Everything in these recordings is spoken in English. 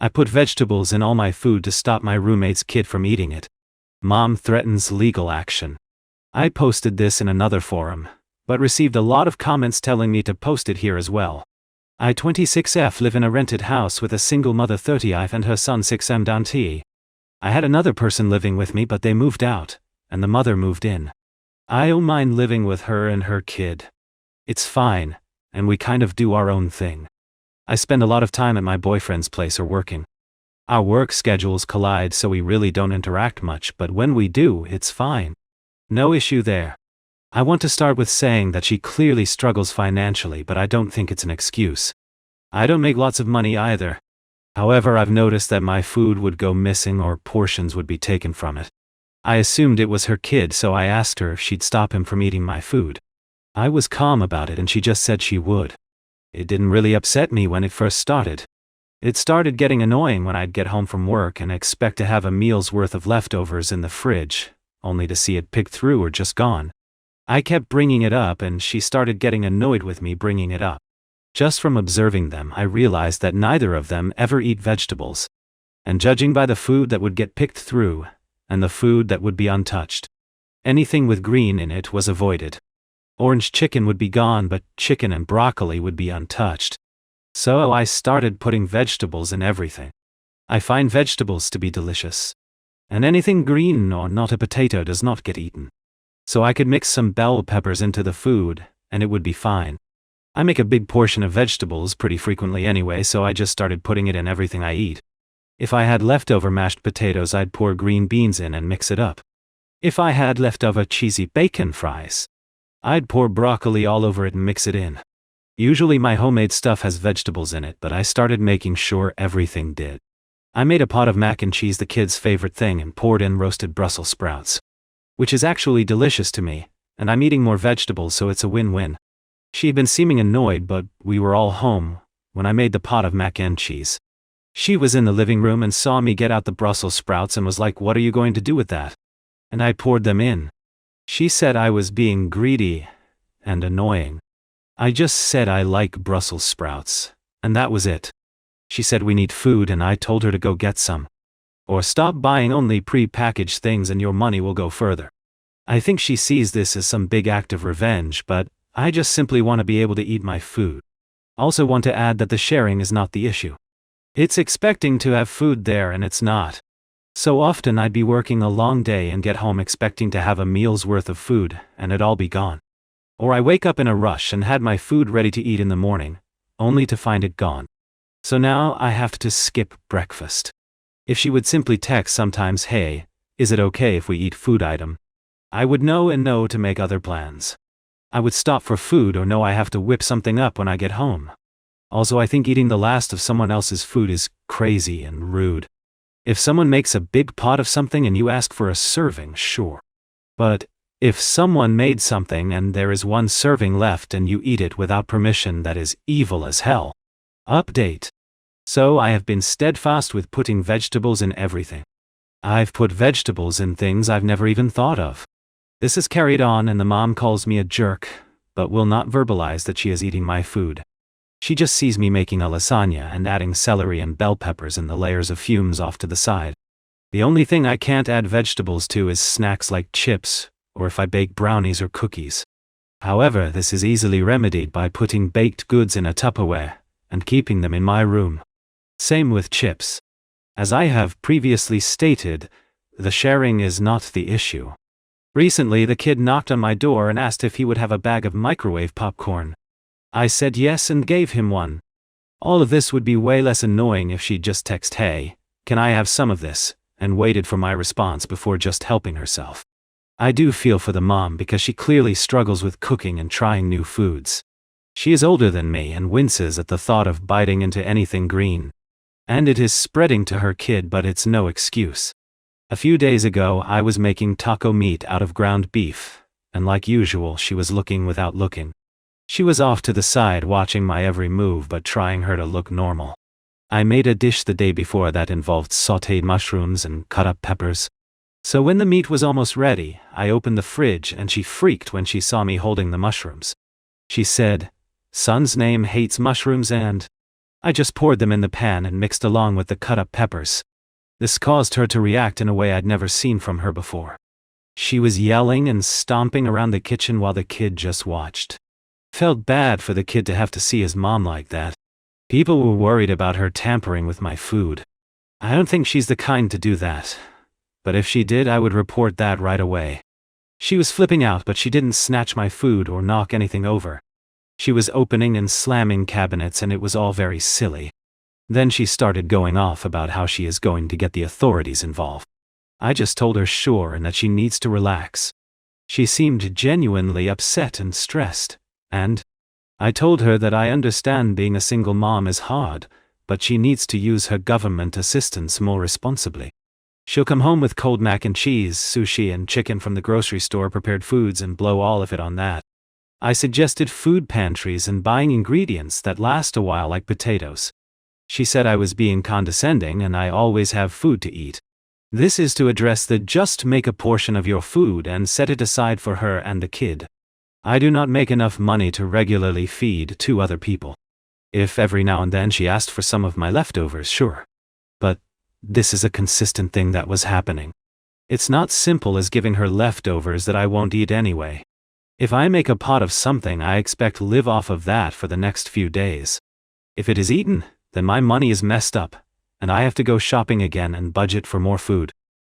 I put vegetables in all my food to stop my roommate's kid from eating it. Mom threatens legal action. I posted this in another forum, but received a lot of comments telling me to post it here as well. I 26F live in a rented house with a single mother 30F and her son 6M down T. I had another person living with me but they moved out, and the mother moved in. I don't mind living with her and her kid. It's fine, and we kind of do our own thing. I spend a lot of time at my boyfriend's place or working. Our work schedules collide so we really don't interact much, but when we do, it's fine. No issue there. I want to start with saying that she clearly struggles financially, but I don't think it's an excuse. I don't make lots of money either. However, I've noticed that my food would go missing or portions would be taken from it. I assumed it was her kid, so I asked her if she'd stop him from eating my food. I was calm about it and she just said she would. It didn't really upset me when it first started. It started getting annoying when I'd get home from work and expect to have a meal's worth of leftovers in the fridge, only to see it picked through or just gone. I kept bringing it up and she started getting annoyed with me bringing it up. Just from observing them, I realized that neither of them ever eat vegetables. And judging by the food that would get picked through, and the food that would be untouched, anything with green in it was avoided. Orange chicken would be gone, but chicken and broccoli would be untouched. So I started putting vegetables in everything. I find vegetables to be delicious. And anything green or not a potato does not get eaten. So I could mix some bell peppers into the food, and it would be fine. I make a big portion of vegetables pretty frequently anyway, so I just started putting it in everything I eat. If I had leftover mashed potatoes, I'd pour green beans in and mix it up. If I had leftover cheesy bacon fries, I'd pour broccoli all over it and mix it in. Usually my homemade stuff has vegetables in it, but I started making sure everything did. I made a pot of mac and cheese, the kids' favorite thing, and poured in roasted Brussels sprouts, which is actually delicious to me, and I'm eating more vegetables, so it's a win-win. She'd been seeming annoyed, but we were all home when I made the pot of mac and cheese. She was in the living room and saw me get out the Brussels sprouts and was like, "What are you going to do with that?" And I poured them in. She said I was being greedy and annoying. I just said I like Brussels sprouts, and that was it. She said we need food and I told her to go get some. Or stop buying only pre-packaged things and your money will go further. I think she sees this as some big act of revenge, but I just simply want to be able to eat my food. Also want to add that the sharing is not the issue. It's expecting to have food there and it's not. So often I'd be working a long day and get home expecting to have a meal's worth of food, and it'd all be gone. Or I wake up in a rush and had my food ready to eat in the morning, only to find it gone. So now I have to skip breakfast. If she would simply text sometimes, "Hey, is it okay if we eat food item?" I would know and know to make other plans. I would stop for food or know I have to whip something up when I get home. Also, I think eating the last of someone else's food is crazy and rude. If someone makes a big pot of something and you ask for a serving, sure. But if someone made something and there is one serving left and you eat it without permission, that is evil as hell. Update. So I have been steadfast with putting vegetables in everything. I've put vegetables in things I've never even thought of. This is carried on and the mom calls me a jerk, but will not verbalize that she is eating my food. She just sees me making a lasagna and adding celery and bell peppers and the layers of fumes off to the side. The only thing I can't add vegetables to is snacks like chips, or if I bake brownies or cookies. However, this is easily remedied by putting baked goods in a Tupperware and keeping them in my room. Same with chips. As I have previously stated, the sharing is not the issue. Recently, the kid knocked on my door and asked if he would have a bag of microwave popcorn. I said yes and gave him one. All of this would be way less annoying if she'd just text, "Hey, can I have some of this?" and waited for my response before just helping herself. I do feel for the mom because she clearly struggles with cooking and trying new foods. She is older than me and winces at the thought of biting into anything green. And it is spreading to her kid, but it's no excuse. A few days ago, I was making taco meat out of ground beef, and like usual, she was looking without looking. She was off to the side watching my every move but trying her to look normal. I made a dish the day before that involved sautéed mushrooms and cut up peppers. So when the meat was almost ready, I opened the fridge and she freaked when she saw me holding the mushrooms. She said, "Son's name hates mushrooms and..." I just poured them in the pan and mixed along with the cut-up peppers. This caused her to react in a way I'd never seen from her before. She was yelling and stomping around the kitchen while the kid just watched. Felt bad for the kid to have to see his mom like that. People were worried about her tampering with my food. I don't think she's the kind to do that. But if she did, I would report that right away. She was flipping out, but she didn't snatch my food or knock anything over. She was opening and slamming cabinets, and it was all very silly. Then she started going off about how she is going to get the authorities involved. I just told her sure and that she needs to relax. She seemed genuinely upset and stressed, and I told her that I understand being a single mom is hard, but she needs to use her government assistance more responsibly. She'll come home with cold mac and cheese, sushi and chicken from the grocery store prepared foods and blow all of it on that. I suggested food pantries and buying ingredients that last a while like potatoes. She said I was being condescending and I always have food to eat. This is to address the just make a portion of your food and set it aside for her and the kid. I do not make enough money to regularly feed 2 other people. If every now and then she asked for some of my leftovers, sure. But this is a consistent thing that was happening. It's not simple as giving her leftovers that I won't eat anyway. If I make a pot of something, I expect to live off of that for the next few days. If it is eaten, then my money is messed up, and I have to go shopping again and budget for more food.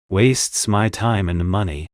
Wastes my time and money.